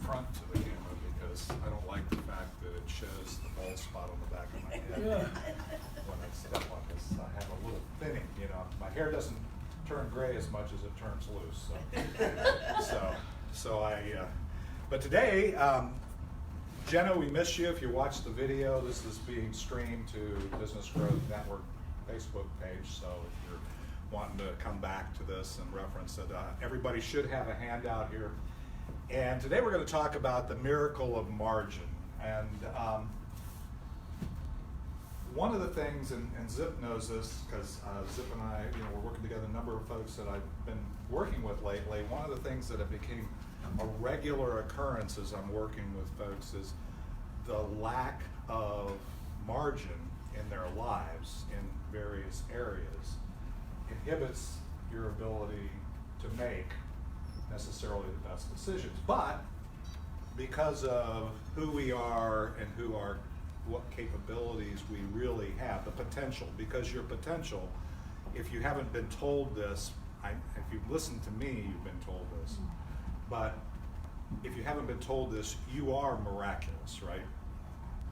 front to the camera because I don't like the fact that it shows the bald spot on the back of my head when I step on this. I have a little thinning, you know. My hair doesn't turn gray as much as it turns loose. But today, Jenna, we miss you. If you watched the video, this is being streamed to Business Growth Network Facebook page. So if you're wanting to come back to this and reference it, everybody should have a handout here. And today we're going to talk about the miracle of margin. And one of the things, and Zip knows this because Zip and I, we're working together, a number of folks that I've been working with lately. One of the things that have become a regular occurrence as I'm working with folks is the lack of margin in their lives in various areas inhibits your ability to make necessarily the best decisions. But because of who we are and what capabilities we really have, the potential, because your potential, if you haven't been told this, if you've listened to me, you've been told this, but if you haven't been told this, you are miraculous, right?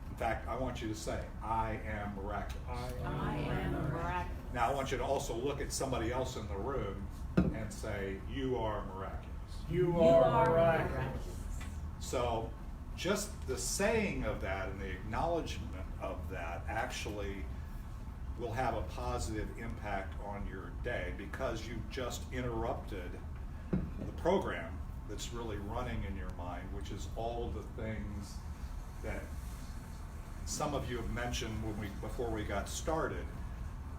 In fact, I want you to say, I am miraculous. I am miraculous. Now I want you to also look at somebody else in the room and say, you are miraculous. You are miraculous. So just the saying of that and the acknowledgement of that actually will have a positive impact on your day because you just interrupted the program that's really running in your mind, which is all the things that some of you have mentioned before we got started,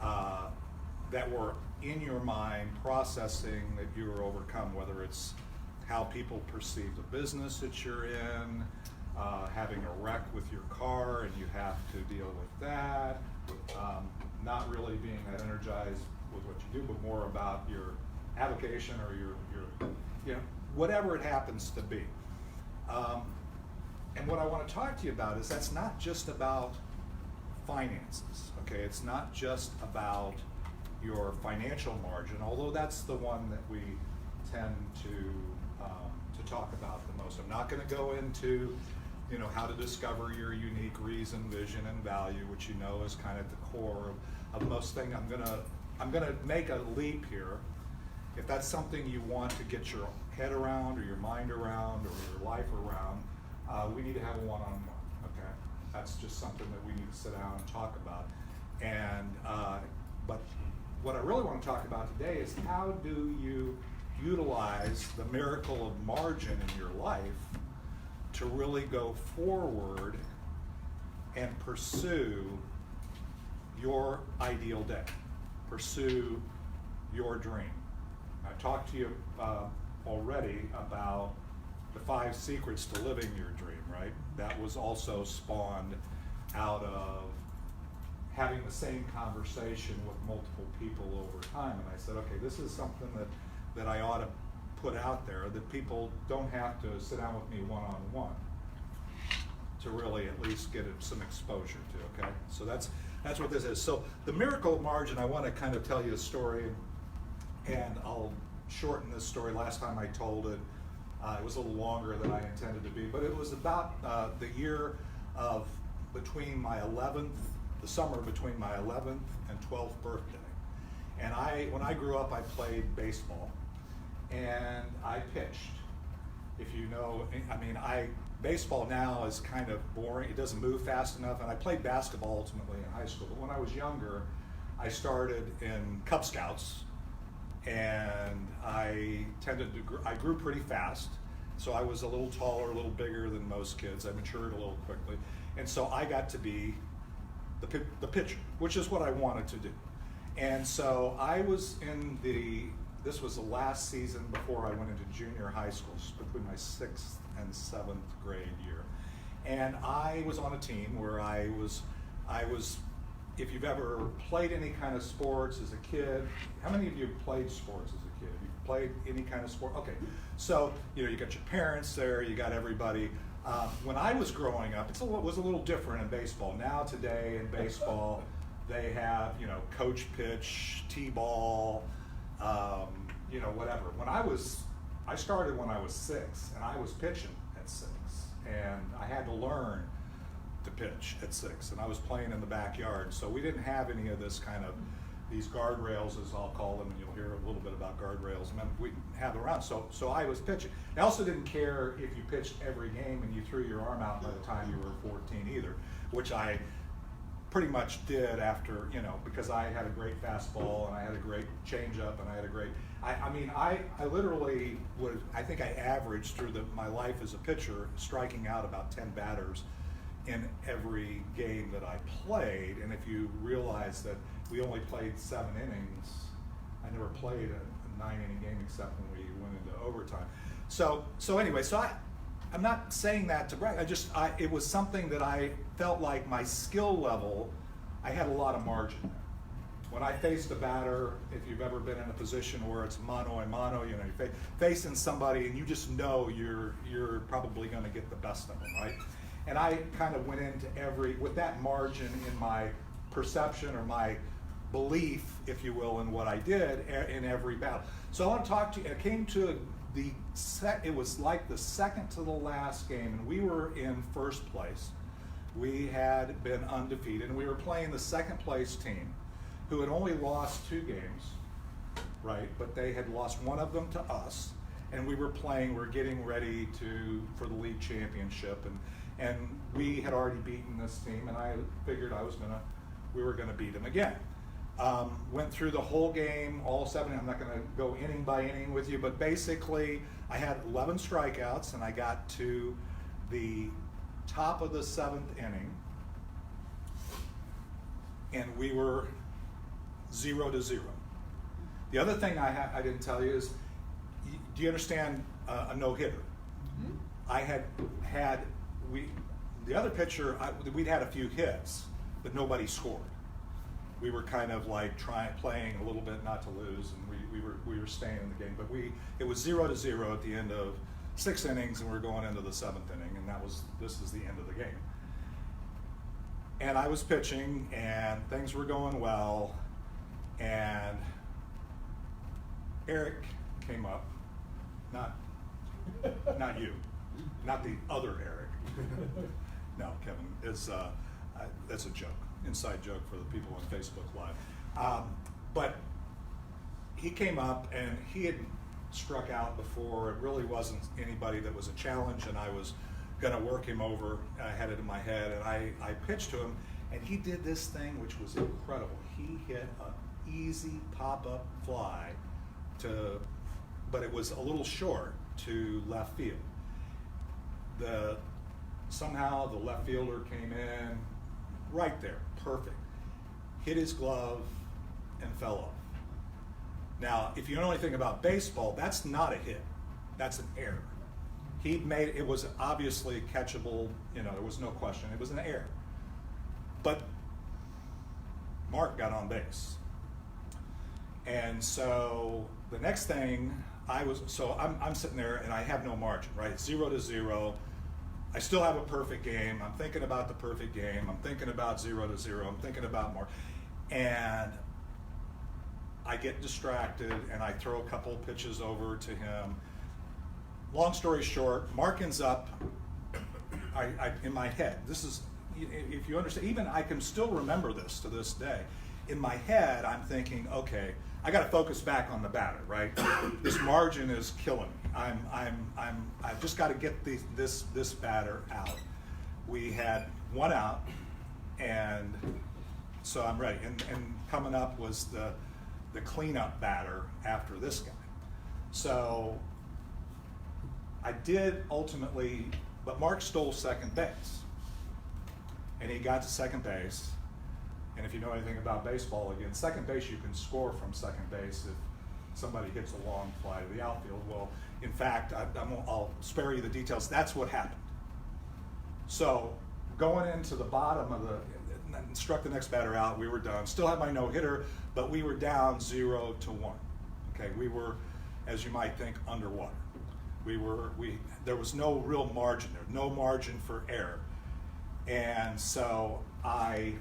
that were in your mind processing that you were overcome, whether it's how people perceive the business that you're in, having a wreck with your car and you have to deal with that, not really being that energized with what you do, but more about your avocation or your whatever it happens to be. And what I want to talk to you about is that's not just about finances, okay? It's not just about your financial margin, although that's the one that we tend to talk about the most. I'm not going to go into how to discover your unique reason, vision, and value, which is kind of the core of most things. I'm gonna make a leap here. If that's something you want to get your head around or your mind around or your life around, we need to have a one-on-one, okay? That's just something that we need to sit down and talk about. And but what I really want to talk about today is how do you utilize the miracle of margin in your life to really go forward and pursue your ideal day, pursue your dream. I talked to you already about the 5 secrets to living your dream, right? That was also spawned out of having the same conversation with multiple people over time. And I said, okay, this is something that I ought to put out there, that people don't have to sit down with me one-on-one to really at least get some exposure to, okay? So that's what this is. So the miracle of margin, I want to kind of tell you a story, and I'll shorten this story. Last time I told it, it was a little longer than I intended to be, but it was about the year of the summer between my 11th and 12th birthday. And when I grew up, I played baseball, and I pitched. If you know, baseball now is kind of boring. It doesn't move fast enough, and I played basketball ultimately in high school. But when I was younger, I started in Cub Scouts, and I grew pretty fast. So I was a little taller, a little bigger than most kids. I matured a little quickly. And so I got to be the pitcher, which is what I wanted to do. And so I was this was the last season before I went into junior high school, between my 6th and 7th grade year. And I was on a team where I was, if you've ever played any kind of sports as a kid, how many of you played sports as a kid? You played any kind of sport? Okay, so you got your parents there, you got everybody. When I was growing up, it was a little different in baseball. Now today in baseball, they have, coach pitch, T-ball, whatever. I started when I was 6, and I was pitching at at 6, and I had to learn to pitch at 6, and I was playing in the backyard, so we didn't have any of this kind of these guardrails, as I'll call them, and you'll hear a little bit about guardrails. We didn't have them around, so I was pitching. I also didn't care if you pitched every game and you threw your arm out by the time you were 14 either, which I pretty much did after, because I had a great fastball and I had a great changeup and I had a great, I literally was, I think I averaged through my life as a pitcher, striking out about 10 batters in every game that I played. And if you realize that we only played 7 innings, I never played a 9-inning game except when we went into overtime. So anyway, I'm not saying that to brag. It was something that I felt like my skill level, I had a lot of margin there. When I faced a batter, if you've ever been in a position where it's mano a mano, you're facing somebody and you just know you're probably going to get the best of them, right? And I kind of went into with that margin in my perception or my belief, if you will, in what I did in every battle. So I want to talk to you. It came to it was like the second to the last game, and we were in first place. We had been undefeated, and we were playing the second place team, who had only lost 2 games, right? But they had lost one of them to us, and we were getting ready for the league championship, and we had already beaten this team, and I figured we were gonna beat them again. Went through the whole game, all 7. I'm not going to go inning by inning with you, but basically I had 11 strikeouts, and I got to the top of the 7th inning, and we were 0-0. The other thing I didn't tell you is, do you understand a no-hitter? Mm-hmm. I had the other pitcher, we'd had a few hits, but nobody scored. We were kind of like playing a little bit not to lose, and we were staying in the game. But it was 0-0 at the end of 6 innings, and we were going into the 7th inning, and this is the end of the game. And I was pitching, and things were going well, and Eric came up, not you, not the other Eric. No, Kevin, that's a joke. Inside joke for the people on Facebook Live. But he came up, and he had struck out before. It really wasn't anybody that was a challenge, and I was going to work him over. I had it in my head, and I pitched to him, and he did this thing which was incredible. He hit an easy pop-up fly but it was a little short to left field. Somehow the left fielder came in right there, perfect. Hit his glove and fell off. Now, if you know anything about baseball, that's not a hit. That's an error. It was obviously catchable, there was no question. It was an error. But Mark got on base. And so the next thing I'm sitting there and I have no margin, right? 0-0. I still have a perfect game. I'm thinking about the perfect game. I'm thinking about 0-0. I'm thinking about more. And I get distracted and I throw a couple pitches over to him. Long story short, Mark ends up in my head. This is, if you understand, even I can still remember this to this day. In my head, I'm thinking, okay, I got to focus back on the batter, right? This margin is killing me. I've just got to get this batter out. We had 1 out, and so I'm ready. And coming up was the cleanup batter after this guy. So I did ultimately, but Mark stole second base, and he got to second base. And if you know anything about baseball, again, second base, you can score from second base if somebody hits a long fly to the outfield. Well, in fact, I'll spare you the details. That's what happened. So going into the bottom of struck the next batter out, we were done. Still had my no-hitter, but we were down 0-1. Okay, we were, as you might think, underwater. There was no real margin there, no margin for error. And so I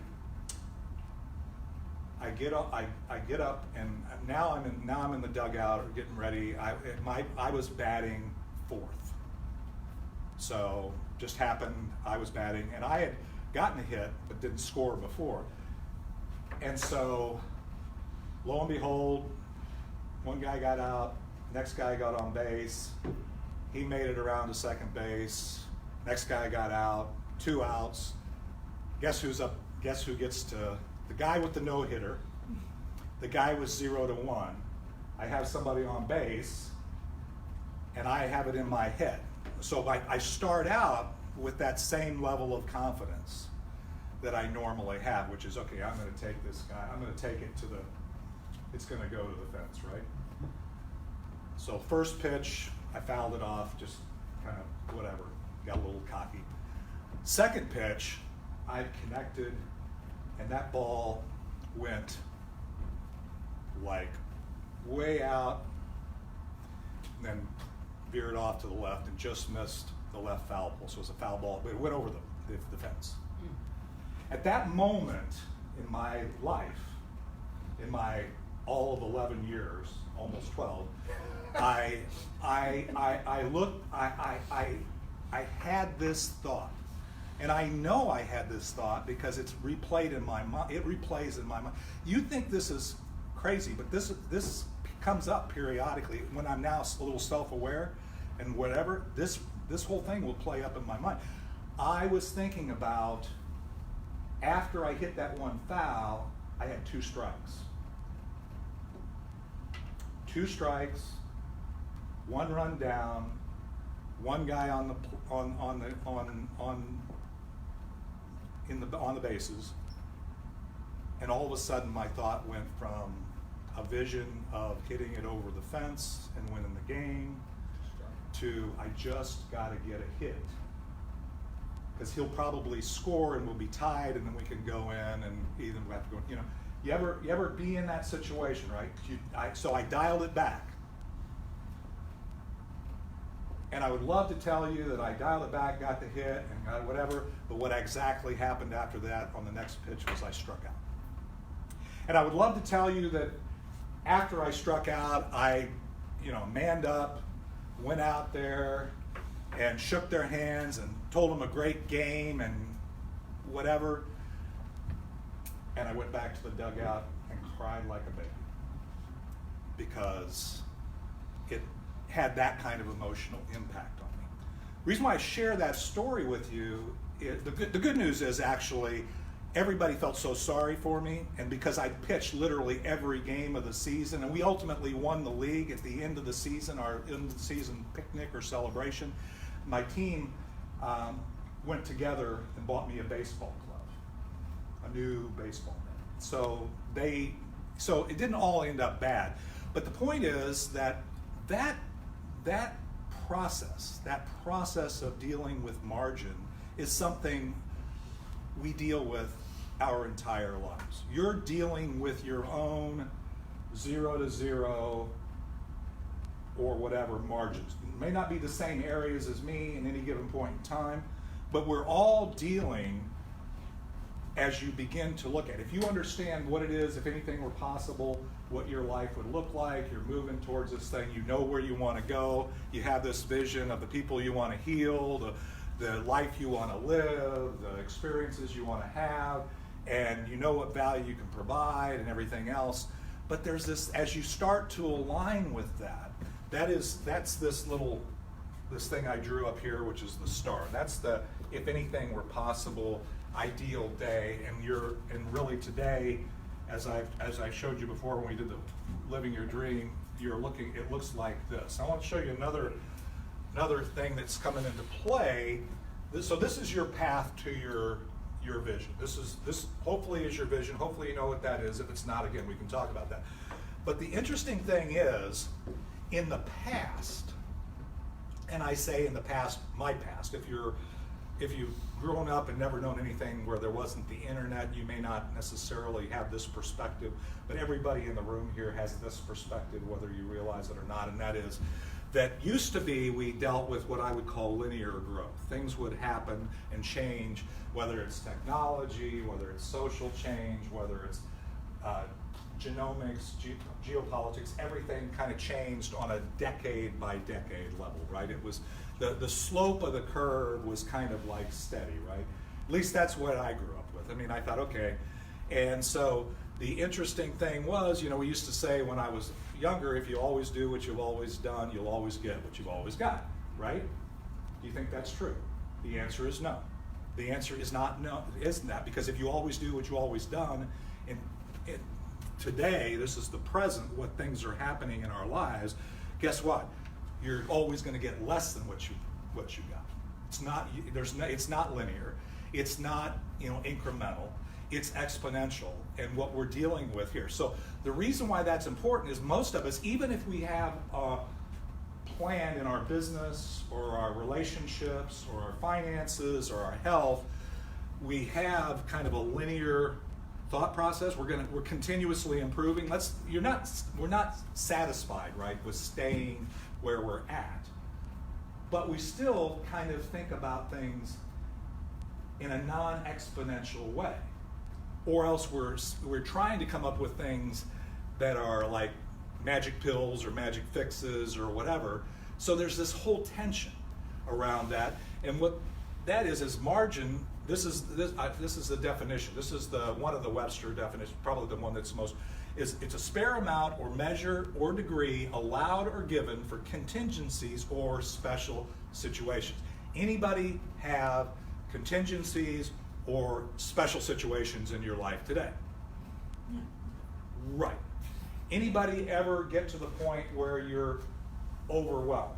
get up, and now I'm in the dugout getting ready. I was batting 4th. So just happened, I was batting, and I had gotten a hit but didn't score before. And so lo and behold, one guy got out, next guy got on base, he made it around to second base, next guy got out, 2 outs. Guess who's up? Guess who gets to, the guy with the no-hitter, the guy was 0-1. I have somebody on base, and I have it in my head. So I start out with that same level of confidence that I normally have, which is, okay, I'm going to take this guy, I'm going to take it to the, it's going to go to the fence, right? So first pitch, I fouled it off, just kind of whatever, got a little cocky. Second pitch, I connected, and that ball went like way out, and then veered off to the left and just missed the left foul pole. So it was a foul ball, but it went over the fence. At that moment in my life, in my all of 11 years, almost 12, I had this thought. And I know I had this thought because it's replayed in my mind. It replays in my mind. You think this is crazy, but this comes up periodically when I'm now a little self-aware and whatever. This whole thing will play up in my mind. I was thinking about, after I hit that one foul, I had 2 strikes. 2 strikes, 1 run down, 1 guy on the bases, and all of a sudden my thought went from a vision of hitting it over the fence and winning the game to, I just got to get a hit, because he'll probably score and we'll be tied, and then we can go in and either we have to go. You know, you ever be in that situation, right? So I dialed it back. And I would love to tell you that I dialed it back, got the hit, and got whatever, but what exactly happened after that on the next pitch was I struck out. And I would love to tell you that after I struck out, I, manned up, went out there and shook their hands and told them a great game and whatever. And I went back to the dugout and cried like a baby, because it had that kind of emotional impact on me. The reason why I share that story with you is, the good news is actually everybody felt so sorry for me, and because I pitched literally every game of the season, and we ultimately won the league at the end of the season, our end of the season picnic or celebration, my team went together and bought me a baseball glove, a new baseball net. So it didn't all end up bad, but the point is that process of dealing with margin is something we deal with our entire lives. You're dealing with your own 0 to 0 or whatever margins. It may not be the same areas as me in any given point in time, but we're all dealing as you begin to look at it. If you understand what it is, if anything were possible, what your life would look like, you're moving towards this thing, you know where you want to go, you have this vision of the people you want to heal, the life you want to live, the experiences you want to have, and you know what value you can provide and everything else. But there's this, as you start to align with that's this thing I drew up here, which is the star. That's the, if anything were possible, ideal day. And really today, as I showed you before when we did the Living Your Dream, it looks like this. I want to show you another thing that's coming into play. So this is your path to your vision. This hopefully is your vision. Hopefully you know what that is. If it's not, again, we can talk about that. But the interesting thing is, in the past, and I say in the past, my past, if you've grown up and never known anything where there wasn't the internet, you may not necessarily have this perspective, but everybody in the room here has this perspective, whether you realize it or not, and that is that used to be we dealt with what I would call linear growth. Things would happen and change, whether it's technology, whether it's social change, whether it's genomics, geopolitics, everything kind of changed on a decade by decade level, right? It was, the slope of the curve was kind of like steady, right? At least that's what I grew up with. I mean, I thought, okay. And so the interesting thing was, you know, we used to say when I was younger, if you always do what you've always done, you'll always get what you've always got, right? Do you think that's true? The answer is no. The answer is not no, isn't that? Because if you always do what you always done, and today, this is the present, what things are happening in our lives, guess what? You're always going to get less than what you got. It's not, it's not linear. It's not, you know, incremental. It's exponential, and what we're dealing with here. So the reason why that's important is most of us, even if we have a plan in our business or our relationships or our finances or our health, we have kind of a linear thought process. We're continuously improving. We're not satisfied, right, with staying where we're at, but we still kind of think about things in a non-exponential way, or else we're trying to come up with things that are like magic pills or magic fixes or whatever. So there's this whole tension around that, and what that is margin. This is the definition. This is the one of the Webster definitions, probably the one that's most. It's a spare amount or measure or degree allowed or given for contingencies or special situations. Anybody have contingencies or special situations in your life today? Yeah. Right. Anybody ever get to the point where you're overwhelmed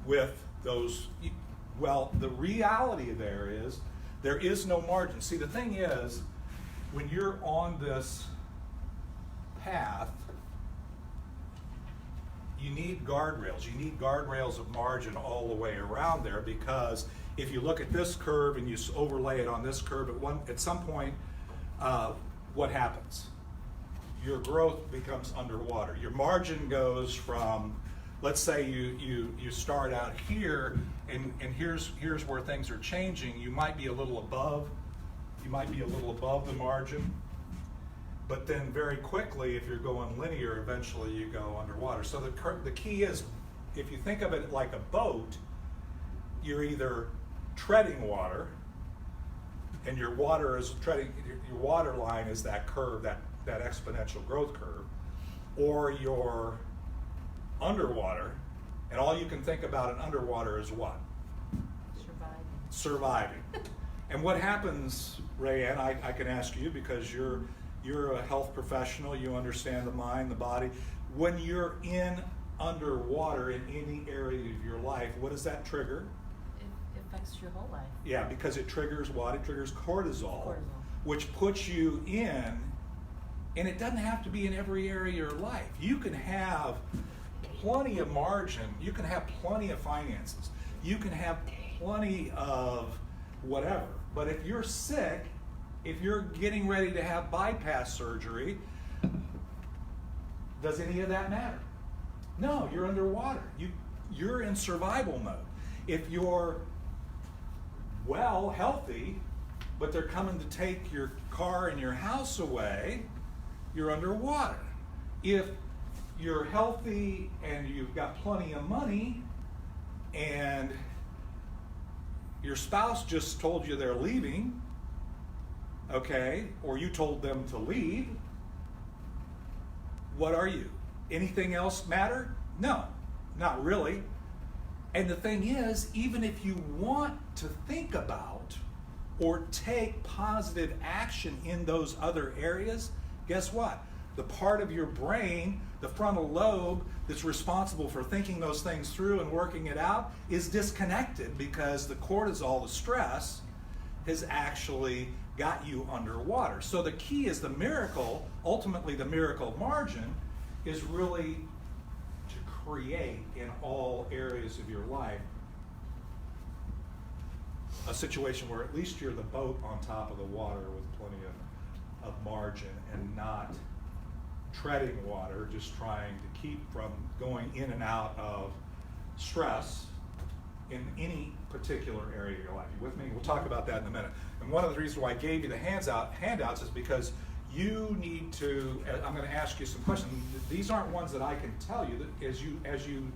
with those? Well, the reality there is no margin. See, the thing is, when you're on this path, you need guardrails. You need guardrails of margin all the way around there, because if you look at this curve and you overlay it on this curve, at some point, what happens? Your growth becomes underwater. Your margin goes from, let's say you start out here, and here's where things are changing. You might be a little above the margin, but then very quickly, if you're going linear, eventually you go underwater. So the key is, if you think of it like a boat, you're either treading water, and your water line is that curve, that exponential growth curve, or you're underwater, and all you can think about in underwater is what? Surviving. And what happens, Rayanne, I can ask you, because you're a health professional, you understand the mind, the body. When you're in underwater in any area of your life, what does that trigger? It affects your whole life. Yeah, because it triggers what? It triggers cortisol, which puts you in, and it doesn't have to be in every area of your life. You can have plenty of margin, you can have plenty of finances, you can have plenty of whatever, but if you're sick, if you're getting ready to have bypass surgery, does any of that matter? No, you're underwater. You're in survival mode. If you're healthy, but they're coming to take your car and your house away, you're underwater. If you're healthy and you've got plenty of money and your spouse just told you they're leaving, okay, or you told them to leave, what are you? Anything else matter? No, not really. And the thing is, even if you want to think about or take positive action in those other areas, guess what? The part of your brain, the frontal lobe, that's responsible for thinking those things through and working it out is disconnected, because the cortisol, the stress, has actually got you underwater. So the key is the miracle, ultimately the miracle of margin, is really to create in all areas of your life a situation where at least you're the boat on top of the water with plenty of margin, and not treading water, just trying to keep from going in and out of stress in any particular area of your life. You with me? We'll talk about that in a minute. And one of the reasons why I gave you the handouts is because you need to, I'm going to ask you some questions. These aren't ones that I can tell you. That as you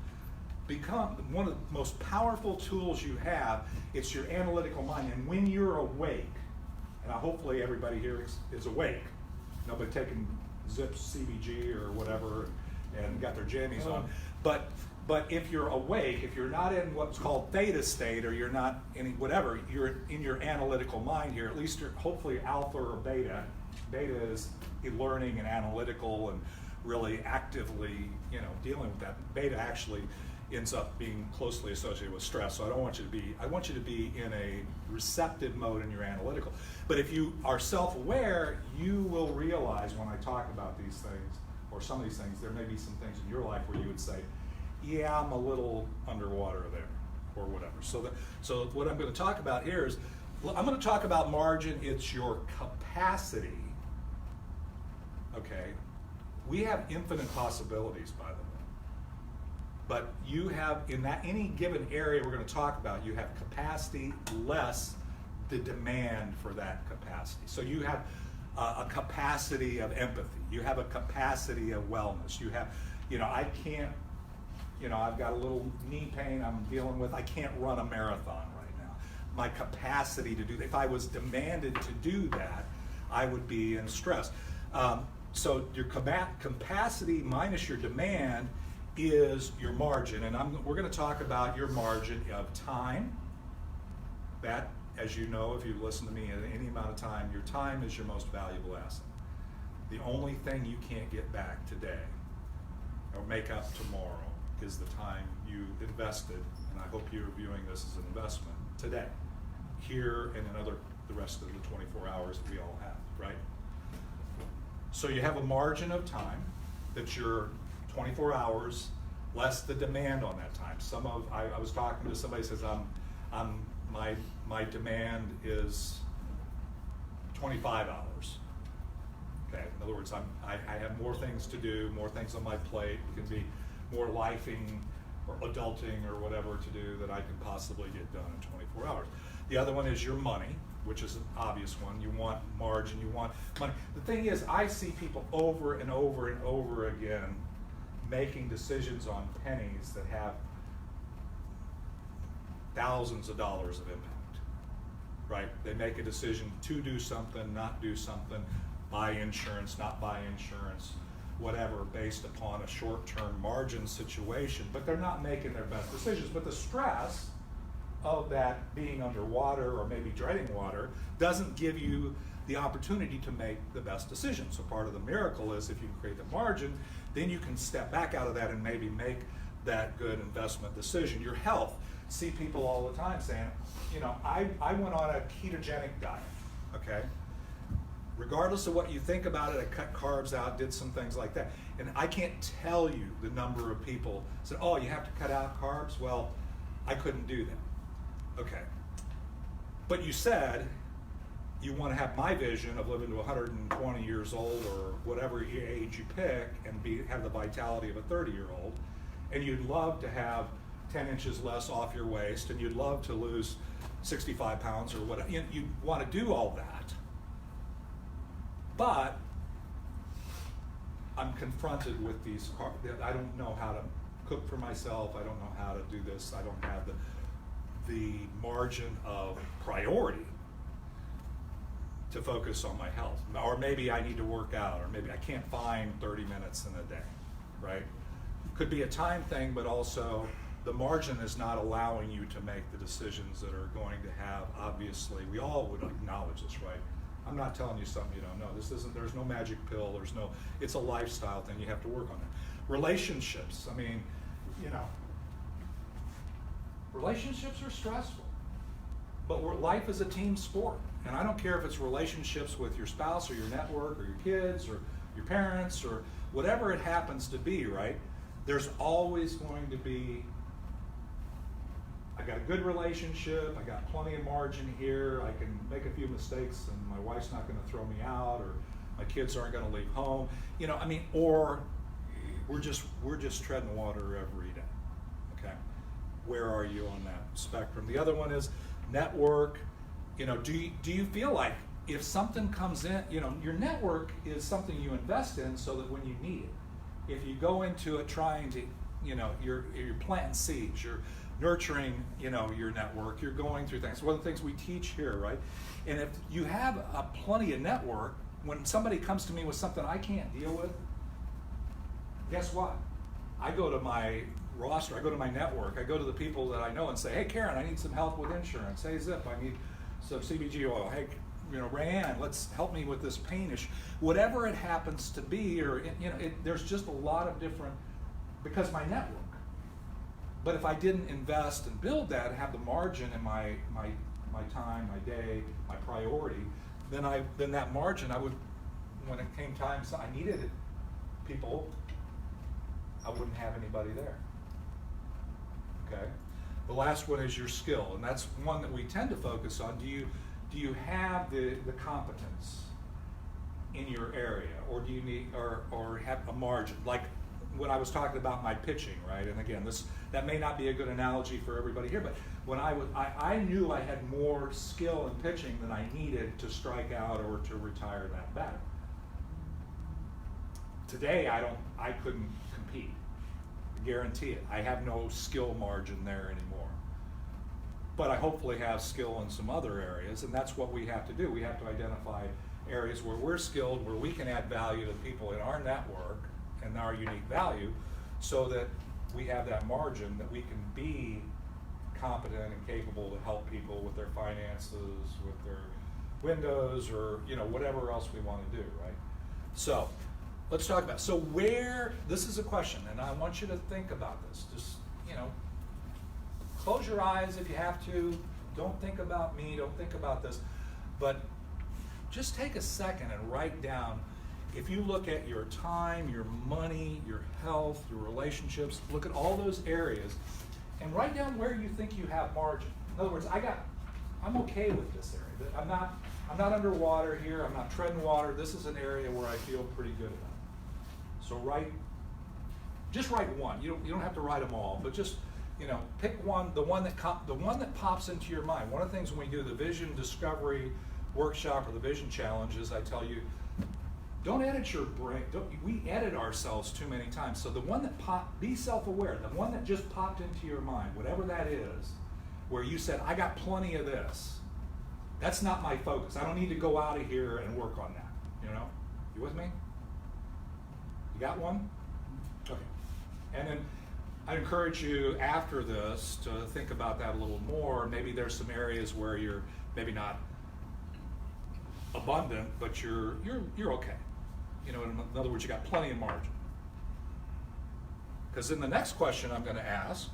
become, one of the most powerful tools you have, it's your analytical mind. And when you're awake, and hopefully everybody here is awake, nobody taking Zips, CBG or whatever and got their jammies on. But if you're awake, if you're not in what's called theta state, or you're not in whatever, you're in your analytical mind here, at least you're hopefully alpha or beta. Beta is learning and analytical and really actively, dealing with that. Beta actually ends up being closely associated with stress. So I want you to be in a receptive mode in your analytical. But if you are self-aware, you will realize when I talk about these things, or some of these things, there may be some things in your life where you would say, yeah, I'm a little underwater there, or whatever. So what I'm going to talk about here is, I'm going to talk about margin. It's your capacity. Okay, we have infinite possibilities, by the way. But you have, in any given area we're going to talk about, you have capacity less the demand for that capacity. So you have a capacity of empathy. You have a capacity of wellness. You have, I can't, I've got a little knee pain I'm dealing with. I can't run a marathon right now. My capacity to do that, if I was demanded to do that, I would be in stress. So your capacity minus your demand is your margin, and we're going to talk about your margin of time. That, as you know, if you've listened to me at any amount of time, your time is your most valuable asset. The only thing you can't get back today or make up tomorrow is the time you invested, and I hope you're viewing this as an investment today, here and in the rest of the 24 hours that we all have, right? So you have a margin of time that's your 24 hours less the demand on that time. I was talking to somebody who says my demand is 25 hours. Okay, in other words, I have more things to do, more things on my plate. It can be more lifing or adulting or whatever to do that I can possibly get done in 24 hours. The other one is your money, which is an obvious one. You want margin, you want money. The thing is, I see people over and over and over again making decisions on pennies that have thousands of dollars of impact, right? They make a decision to do something, not do something, buy insurance, not buy insurance, whatever, based upon a short-term margin situation, but they're not making their best decisions. But the stress of that being underwater or maybe treading water doesn't give you the opportunity to make the best decision. So part of the miracle is if you can create the margin, then you can step back out of that and maybe make that good investment decision. Your health. See people all the time saying, I went on a ketogenic diet, okay? Regardless of what you think about it, I cut carbs out, did some things like that. And I can't tell you the number of people said, oh, you have to cut out carbs? Well, I couldn't do that. Okay. But you said you want to have my vision of living to 120 years old or whatever age you pick and have the vitality of a 30-year-old, and you'd love to have 10 inches less off your waist, and you'd love to lose 65 pounds or whatever. You'd want to do all that. But I'm confronted with these carbs. I don't know how to cook for myself. I don't know how to do this. I don't have the margin of priority to focus on my health. Or maybe I need to work out, or maybe I can't find 30 minutes in a day, right? Could be a time thing, but also the margin is not allowing you to make the decisions that are going to have, obviously, we all would acknowledge this, right? I'm not telling you something you don't know. There's no magic pill, it's a lifestyle thing, you have to work on it. Relationships, relationships are stressful, but life is a team sport. And I don't care if it's relationships with your spouse or your network or your kids or your parents or whatever it happens to be, right? There's always going to be, I got a good relationship, I got plenty of margin here, I can make a few mistakes and my wife's not going to throw me out, or my kids aren't going to leave home, or we're just treading water every day, okay? Where are you on that spectrum? The other one is network. Do you feel like if something comes in, your network is something you invest in so that when you need it. If you go into it trying to, you're planting seeds, you're nurturing, your network, you're going through things. One of the things we teach here, right? And if you have plenty of network, when somebody comes to me with something I can't deal with, guess what? I go to my roster, I go to my network, I go to the people that I know and say, hey, Karen, I need some help with insurance. Hey, Zip, I need some CBG oil. Hey, Rayanne, let's help me with this pain issue. Whatever it happens to be, or, there's just a lot of different, because my network. But if I didn't invest and build that, have the margin in my time, my day, my priority, then that margin, I would, when it came time, so I needed it, people, I wouldn't have anybody there. Okay. The last one is your skill, and that's one that we tend to focus on. Do you have the competence in your area, or do you need or have a margin? Like when I was talking about my pitching, right? And again, that may not be a good analogy for everybody here, but when I knew I had more skill in pitching than I needed to strike out or to retire that bat. Today I couldn't compete. Guarantee it. I have no skill margin there anymore. But I hopefully have skill in some other areas, and that's what we have to do. We have to identify areas where we're skilled, where we can add value to people in our network and our unique value, so that we have that margin that we can be competent and capable to help people with their finances, with their windows, or whatever else we want to do, right? So let's talk about, this is a question, and I want you to think about this. Just, close your eyes if you have to. Don't think about me, don't think about this. But just take a second and write down, if you look at your time, your money, your health, your relationships, look at all those areas, and write down where you think you have margin. In other words, I'm okay with this area. I'm not underwater here, I'm not treading water. This is an area where I feel pretty good about. So just write one. You don't have to write them all, but just pick one, the one that pops into your mind. One of the things when we do the Vision Discovery Workshop or the Vision Challenge is I tell you, don't edit your brain. We edit ourselves too many times. So the one that be self-aware. The one that just popped into your mind, whatever that is, where you said, I got plenty of this. That's not my focus. I don't need to go out of here and work on that. You with me? You got one? Okay. And then I encourage you after this to think about that a little more. Maybe there's some areas where you're maybe not abundant, but you're okay. In other words, you got plenty of margin. Because then the next question I'm going to ask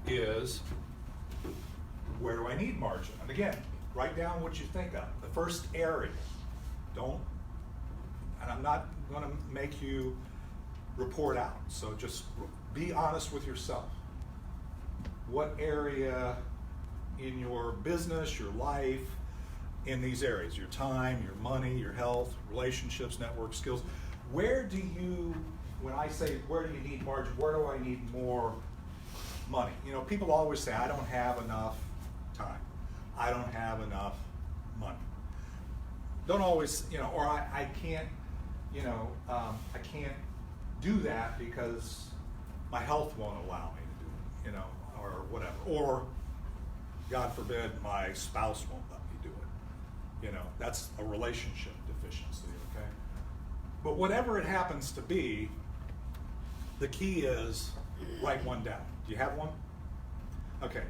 is, where do I need margin? And again, write down what you think of. The first area. And I'm not going to make you report out. So just be honest with yourself. What area in your business, your life, in these areas, your time, your money, your health, relationships, network, skills, when I say where do you need margin, where do I need more money? People always say, I don't have enough time. I don't have enough money. Don't always, or I can't, I can't do that because my health won't allow me to do it, or whatever. Or, God forbid, my spouse won't let me do it. That's a relationship deficiency, okay? But whatever it happens to be, the key is write one down. Do you have one? Okay.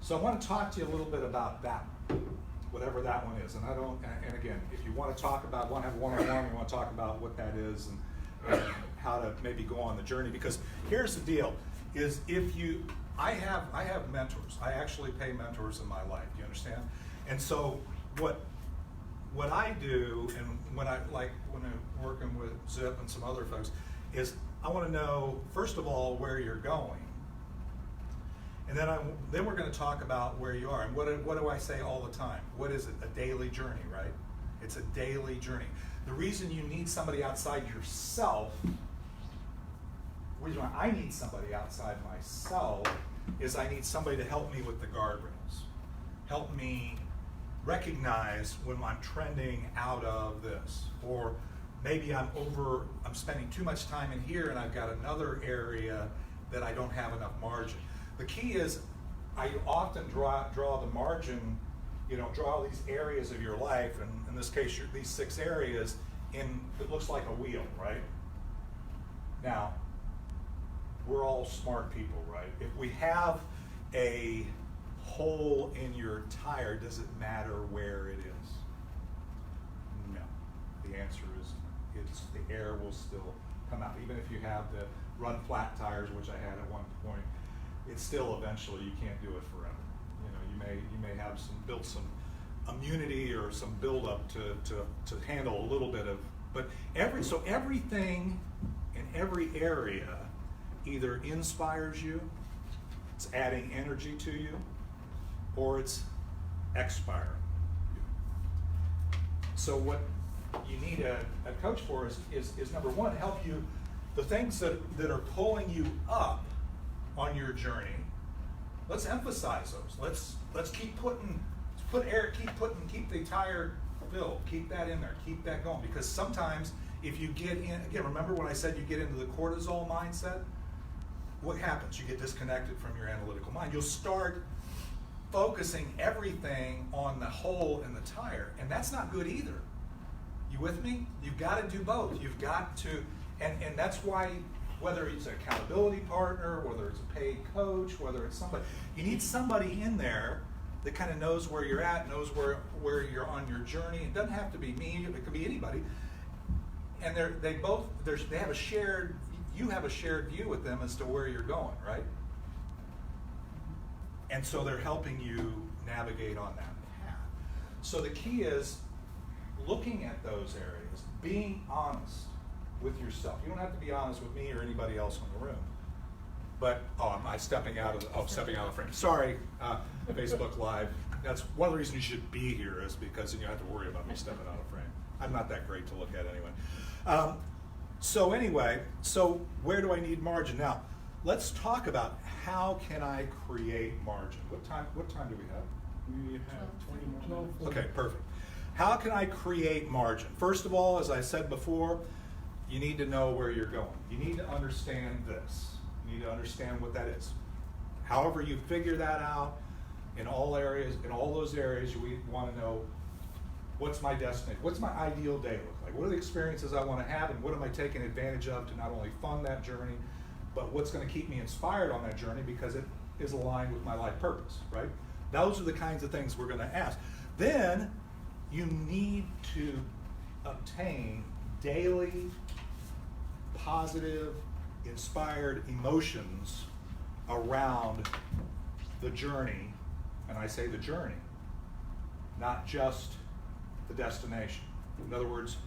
So I want to talk to you a little bit about that, whatever that one is. And again, if you want to talk about, want to have one-on-one, we want to talk about what that is and how to maybe go on the journey. Because here's the deal, is I have mentors. I actually pay mentors in my life, do you understand? And so what I do, and when I'm working with Zip and some other folks, is I want to know, first of all, where you're going. And then we're going to talk about where you are. And what do I say all the time? What is it? A daily journey, right? It's a daily journey. The reason you need somebody outside yourself, the reason why I need somebody outside myself, is I need somebody to help me with the guardrails. Help me recognize when I'm trending out of this, or maybe I'm spending too much time in here and I've got another area that I don't have enough margin. The key is I often draw the margin, draw these areas of your life, and in this case, these 6 areas, it looks like a wheel, right? Now, we're all smart people, right? If we have a hole in your tire, does it matter where it is? No. The answer is the air will still come out. Even if you have the run flat tires, which I had at one point, it's still eventually, you can't do it forever. You may have built some immunity or some buildup to handle a little bit of, but everything in every area either inspires you, it's adding energy to you, or it's expiring you. So what you need a coach for is number one, help you, the things that are pulling you up on your journey, let's emphasize those. Let's keep the tire filled, keep that in there, keep that going. Because sometimes if you get in, again, remember when I said you get into the cortisol mindset? What happens? You get disconnected from your analytical mind. You'll start focusing everything on the hole in the tire, and that's not good either. You with me? You've got to do both. You've got to, and that's why, whether it's an accountability partner, whether it's a paid coach, whether it's somebody, you need somebody in there that kind of knows where you're at, knows where you're on your journey. It doesn't have to be me, it could be anybody. And they have a shared, you have a shared view with them as to where you're going, right? And so they're helping you navigate on that path. So the key is looking at those areas, being honest with yourself. You don't have to be honest with me or anybody else in the room. But, am I stepping out of the frame? Sorry, Facebook Live. That's one of the reasons you should be here, is because then you don't have to worry about me stepping out of frame. I'm not that great to look at anyway. So where do I need margin? Now, let's talk about how can I create margin. What time do we have? We have 20 minutes. Okay, perfect. How can I create margin? First of all, as I said before, you need to know where you're going. You need to understand this. You need to understand what that is. However you figure that out, in all those areas, you want to know, what's my destination? What's my ideal day look like? What are the experiences I want to have, and what am I taking advantage of to not only fund that journey, but what's going to keep me inspired on that journey because it is aligned with my life purpose, right? Those are the kinds of things we're going to ask. Then you need to obtain daily positive, inspired emotions around the journey, and I say the journey, not just the destination. In other words,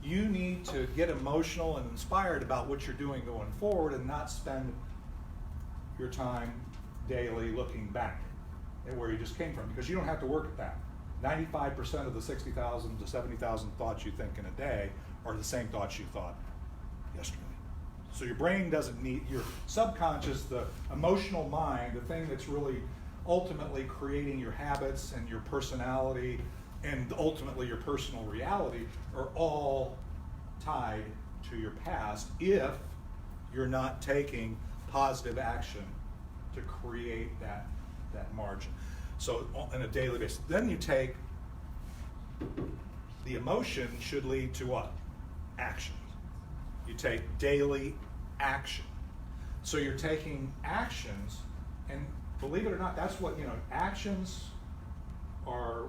you need to get emotional and inspired about what you're doing going forward and not spend your time daily looking back at where you just came from, because you don't have to work at that. 95% of the 60,000 to 70,000 thoughts you think in a day are the same thoughts you thought yesterday. So your brain doesn't need, your subconscious, the emotional mind, the thing that's really ultimately creating your habits and your personality and ultimately your personal reality, are all tied to your past if you're not taking positive action to create that margin. So on a daily basis. Then you take, the emotion should lead to what? Action. You take daily action. So you're taking actions, and believe it or not, that's what, actions are,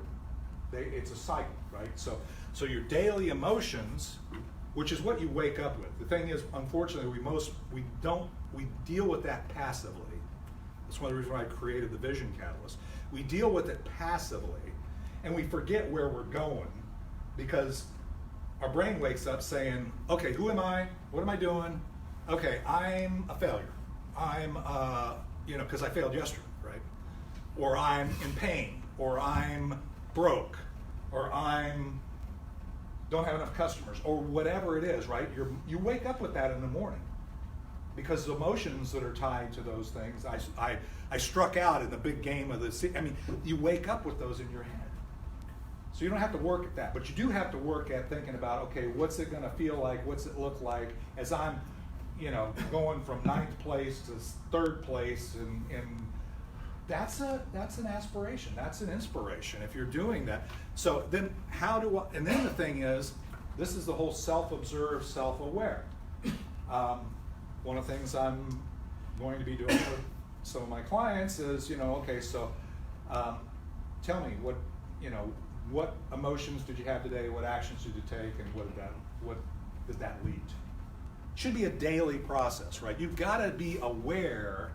it's a cycle, right? So your daily emotions, which is what you wake up with. The thing is, unfortunately, we deal with that passively. That's one of the reasons why I created the Vision Catalyst. We deal with it passively, and we forget where we're going, because our brain wakes up saying, okay, who am I? What am I doing? Okay, I'm a failure. I'm, because I failed yesterday, right? Or I'm in pain, or I'm broke, or don't have enough customers, or whatever it is, right? You wake up with that in the morning, because the emotions that are tied to those things, I struck out in the big game of you wake up with those in your head. So you don't have to work at that, but you do have to work at thinking about, okay, what's it gonna feel like, what's it look like as I'm, going from 9th place to 3rd place, and that's an aspiration, that's an inspiration if you're doing that. So then and then the thing is, this is the whole self-observed, self-aware. One of the things I'm going to be doing with some of my clients is, okay, so tell me what emotions did you have today, what actions did you take, and what did that lead to? Should be a daily process, right? You've got to be aware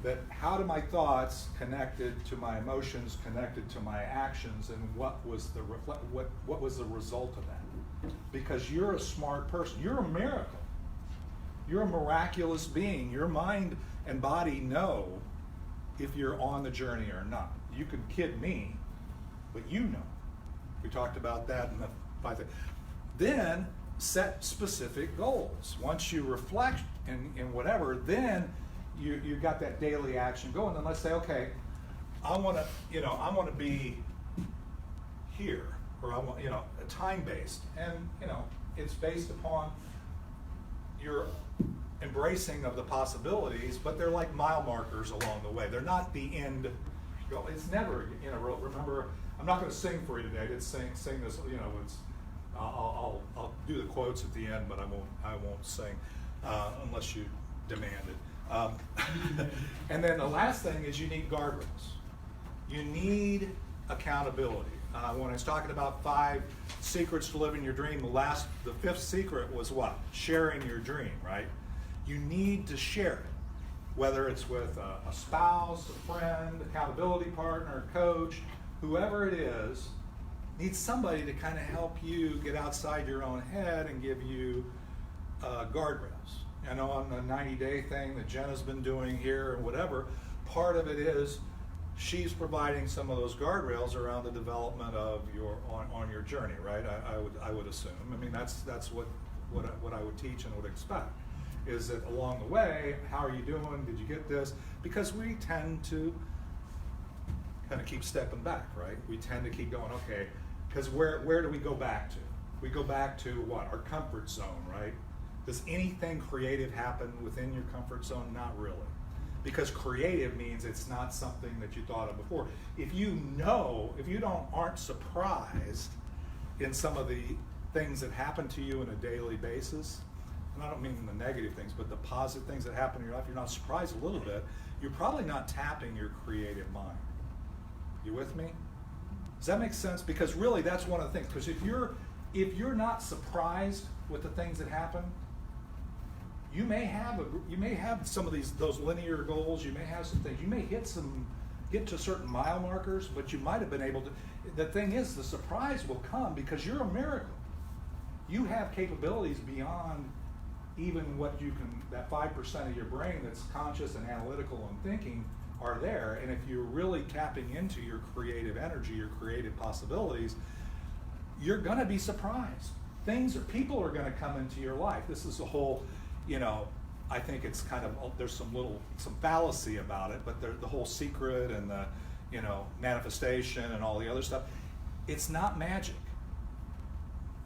that how do my thoughts connected to my emotions, connected to my actions, and what was the result of that? Because you're a smart person. You're a miracle. You're a miraculous being. Your mind and body know if you're on the journey or not. You can kid me, but you know. We talked about that in the 5 things. Then set specific goals. Once you reflect in whatever, then you got that daily action going. Then let's say, okay, I want to be here, or I want, time-based, and it's based upon your embracing of the possibilities, but they're like mile markers along the way. They're not the end goal. It's never, remember, I'm not going to sing for you today. I did sing this, it's, I'll do the quotes at the end, but I won't sing unless you demand it. And then the last thing is you need guardrails. You need accountability. When I was talking about 5 secrets to living your dream, the 5th secret was what? Sharing your dream, right? You need to share it, whether it's with a spouse, a friend, accountability partner, coach, whoever it is, needs somebody to kind of help you get outside your own head and give you guardrails. On the 90-day thing that Jenna's been doing here and whatever, part of it is she's providing some of those guardrails around the development of on your journey, right? I would assume. I mean, that's what I would teach and would expect. Is that along the way, how are you doing? Did you get this? Because we tend to kind of keep stepping back, right? We tend to keep going, okay, because where do we go back to? We go back to what? Our comfort zone, right? Does anything creative happen within your comfort zone? Not really. Because creative means it's not something that you thought of before. If you aren't surprised in some of the things that happen to you on a daily basis, and I don't mean the negative things, but the positive things that happen in your life, you're not surprised a little bit, you're probably not tapping your creative mind. You with me? Does that make sense? Because really that's one of the things. Because if you're not surprised with the things that happen, you may have some of those linear goals. You may have some things. You may get to certain mile markers, but you might have been able to. The thing is, the surprise will come because you're a miracle. You have capabilities beyond even what you can. That 5% of your brain that's conscious and analytical and thinking are there. And if you're really tapping into your creative energy, your creative possibilities, you're going to be surprised. People are going to come into your life. This is a whole. I think it's kind of, there's some fallacy about it, but the whole secret and the, manifestation and all the other stuff, it's not magic.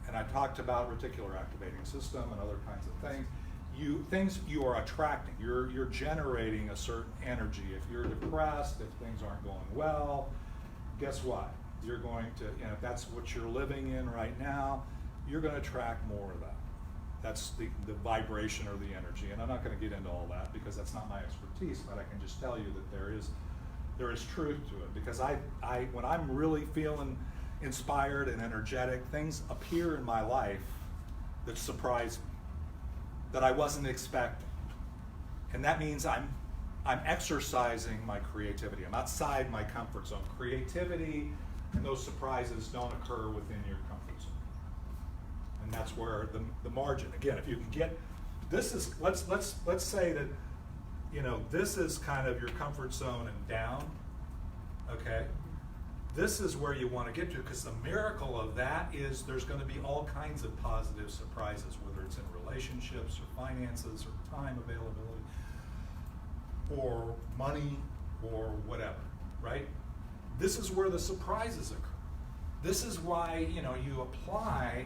And I talked about reticular activating system and other kinds of things. You are attracting, you're generating a certain energy. If you're depressed, if things aren't going well, guess what? You're going to, if that's what you're living in right now, you're going to attract more of that. That's the vibration or the energy. And I'm not going to get into all that because that's not my expertise, but I can just tell you that there is truth to it. Because when I'm really feeling inspired and energetic, things appear in my life that surprise me, that I wasn't expecting. And that means I'm exercising my creativity. I'm outside my comfort zone. Creativity and those surprises don't occur within your comfort zone. And that's where the margin, again, if you can get, this is, let's say that, this is kind of your comfort zone and down, okay? This is where you want to get to, because the miracle of that is there's going to be all kinds of positive surprises, whether it's in relationships or finances or time availability or money or whatever, right? This is where the surprises occur. this is why, you know, you apply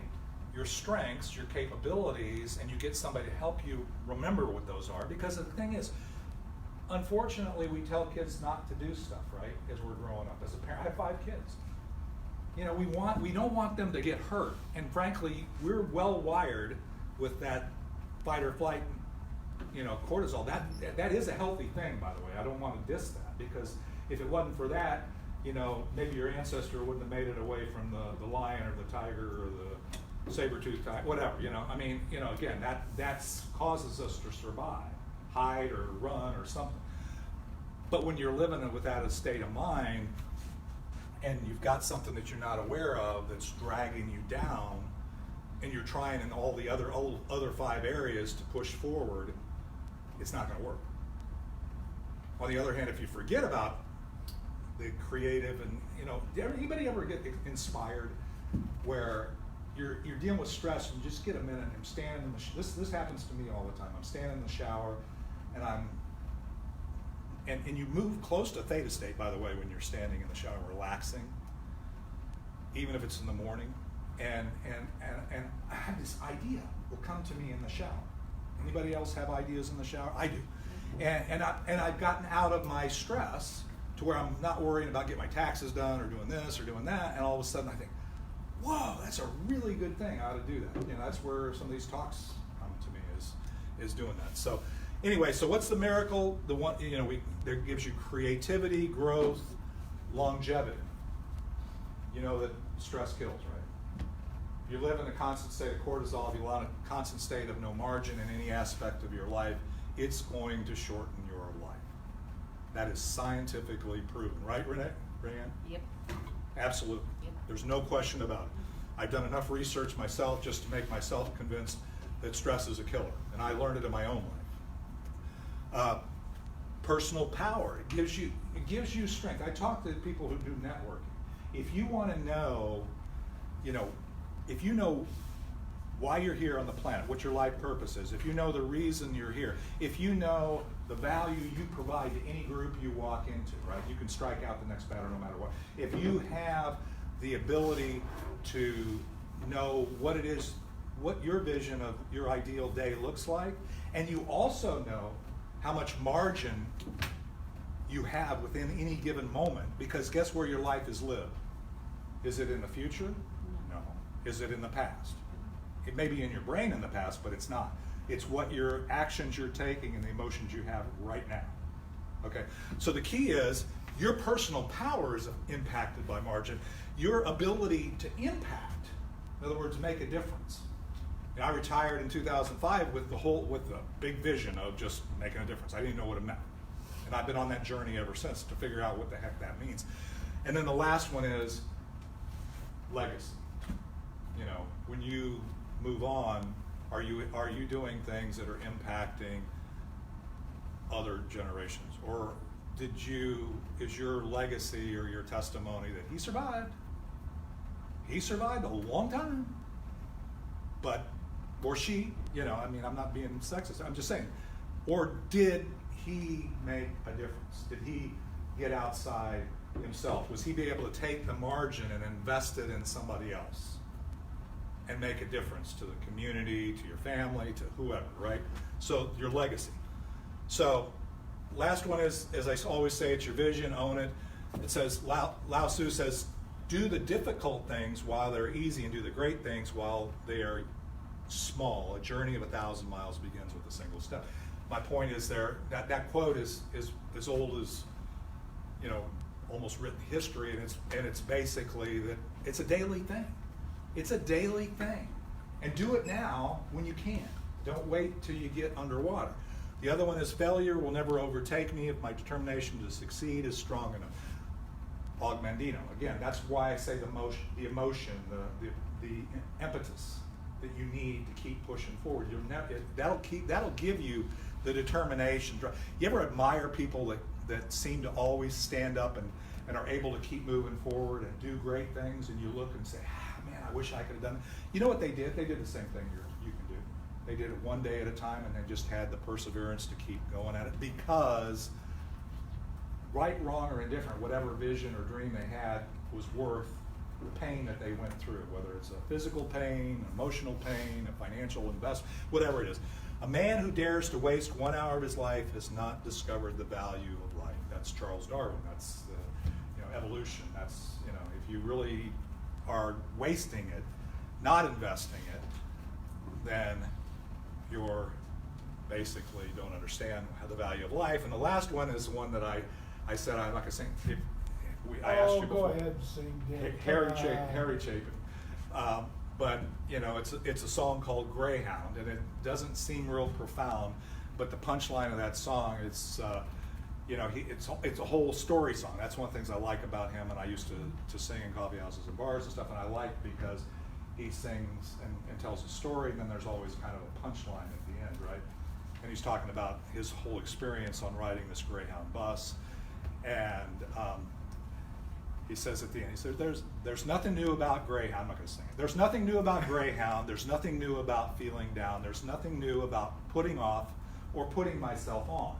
your strengths, your capabilities, and you get somebody to help you remember what those are. Because the thing is, unfortunately, we tell kids not to do stuff, right, as we're growing up. As a parent, I have 5 kids. You know, we don't want them to get hurt. And frankly, we're well wired with that fight or flight, you know, cortisol. That is a healthy thing, by the way. I don't want to diss that, because if it wasn't for that, you know, maybe your ancestor wouldn't have made it away from the lion or the tiger or the saber-toothed tiger, whatever, you know. I mean, you know, again, that causes us to survive, hide or run or something. But when you're living without a state of mind, and you've got something that you're not aware of that's dragging you down, and you're trying in all the other 5 areas to push forward, it's not going to work. On the other hand, if you forget about the creative, and you know, anybody ever get inspired where you're dealing with stress and you just get a minute and I'm standing in the this happens to me all the time. I'm standing in the shower and and you move close to theta state, by the way, when you're standing in the shower relaxing, even if it's in the morning, and I have this idea will come to me in the shower. Anybody else have ideas in the shower? I do. And I've gotten out of my stress to where I'm not worrying about getting my taxes done or doing this or doing that, and all of a sudden I think, whoa, that's a really good thing. I ought to do that. You know, that's where some of these talks come to me, is doing that. So anyway, so what's the miracle? The one, you know, that gives you creativity, growth, longevity. You know that stress kills, right? If you live in a constant state of cortisol, if you live in a constant state of no margin in any aspect of your life, it's going to shorten your life. That is scientifically proven, right, Renee? Yep. Absolutely. Yep. There's no question about it. I've done enough research myself just to make myself convinced that stress is a killer, and I learned it in my own life. Personal power, it gives you strength. I talk to people who do networking. If you want to know, you know, if you know why you're here on the planet, what your life purpose is, if you know the reason you're here, if you know the value you provide to any group you walk into, right? You can strike out the next batter no matter what. If you have the ability to know what it is, what your vision of your ideal day looks like, and you also know how much margin you have within any given moment, because guess where your life is lived? Is it in the future? No. Is it in the past? It may be in your brain in the past, but it's not. It's what your actions you're taking and the emotions you have right now. Okay? So the key is your personal power is impacted by margin. Your ability to impact, in other words, make a difference. And I retired in 2005 with the big vision of just making a difference. I didn't know what it meant. And I've been on that journey ever since to figure out what the heck that means. And then the last one is legacy. You know, when you move on, are you doing things that are impacting other generations? Or is your legacy or your testimony that he survived? He survived a long time. Or she, you know, I mean, I'm not being sexist, I'm just saying. Or did he make a difference? Did he get outside himself? Was he be able to take the margin and invest it in somebody else and make a difference to the community, to your family, to whoever, right? So your legacy. So last one is, as I always say, it's your vision, own it. It says, Lao Tzu says, do the difficult things while they're easy and do the great things while they are small. A journey of 1,000 miles begins with a single step. My point is that quote is as old as, you know, almost written history, and it's basically that it's a daily thing. It's a daily thing. And do it now when you can. Don't wait till you get underwater. The other one is failure will never overtake me if my determination to succeed is strong enough. Augmentino. Again, that's why I say the emotion, the impetus that you need to keep pushing forward. That'll give you the determination. You ever admire people that seem to always stand up and are able to keep moving forward and do great things, and you look and say, man, I wish I could have done it. You know what they did? They did the same thing you can do. They did it one day at a time, and they just had the perseverance to keep going at it, because right, wrong, or indifferent, whatever vision or dream they had was worth the pain that they went through, whether it's a physical pain, emotional pain, a financial investment, whatever it is. A man who dares to waste 1 hour of his life has not discovered the value of life. That's Charles Darwin. That's evolution. That's, if you really are wasting it, not investing it, then you're basically don't understand the value of life. And the last one is one that I said I'm not gonna sing. I asked you before. Go ahead and sing, Dan. Harry Chapin. But it's a song called Greyhound, and it doesn't seem real profound, but the punchline of that song is, it's a whole story song. That's one of the things I like about him, and I used to sing in coffee houses and bars and stuff, and I like because he sings and tells a story, and then there's always kind of a punchline at the end, right? And he's talking about his whole experience on riding this Greyhound bus, and he says at the end, he says, there's nothing new about Greyhound. I'm not going to sing it. There's nothing new about Greyhound. There's nothing new about feeling down. There's nothing new about putting off or putting myself on.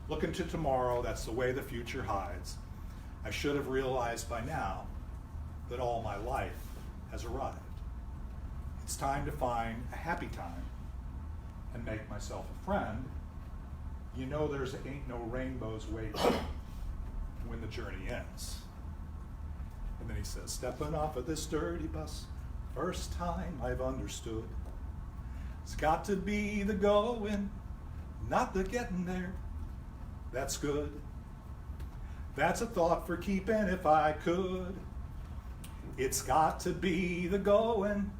Looking to tomorrow, that's the way the future hides. I should have realized by now that all my life has arrived. It's time to find a happy time and make myself a friend. There's ain't no rainbows waiting when the journey ends. And then he says, stepping off of this dirty bus, first time I've understood. It's got to be the going, not the getting there. That's good. That's a thought for keeping if I could. It's got to be the going,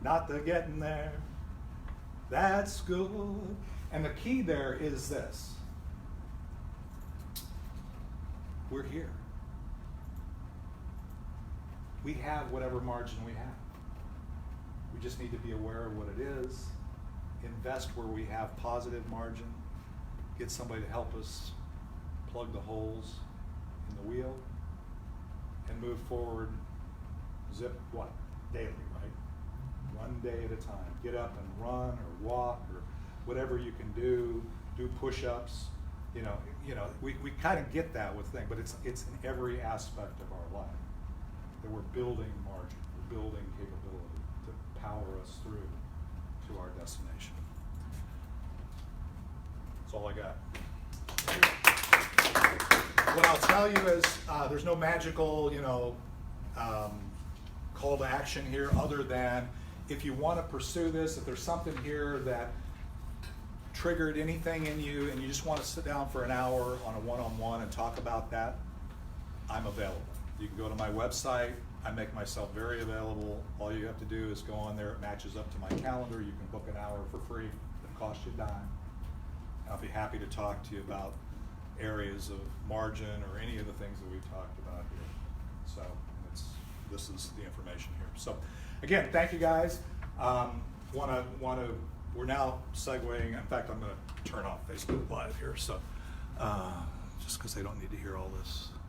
not the getting there. That's good. And the key there is this. We're here. We have whatever margin we have. We just need to be aware of what it is, invest where we have positive margin, get somebody to help us plug the holes in the wheel, and move forward, daily, right? One day at a time. Get up and run or walk or whatever you can do push-ups. We kind of get that with things, but it's in every aspect of our life that we're building margin, we're building capability to power us through to our destination. That's all I got. What I'll tell you is there's no magical, call to action here other than if you want to pursue this, if there's something here that triggered anything in you and you just want to sit down for an hour on a one-on-one and talk about that, I'm available. You can go to my website. I make myself very available. All you have to do is go on there. It matches up to my calendar. You can book an hour for free. It costs you a dime. And I'll be happy to talk to you about areas of margin or any of the things that we've talked about here. So this is the information here. So again, thank you guys. We're now segueing. In fact, I'm going to turn off Facebook Live here, so just because they don't need to hear all this.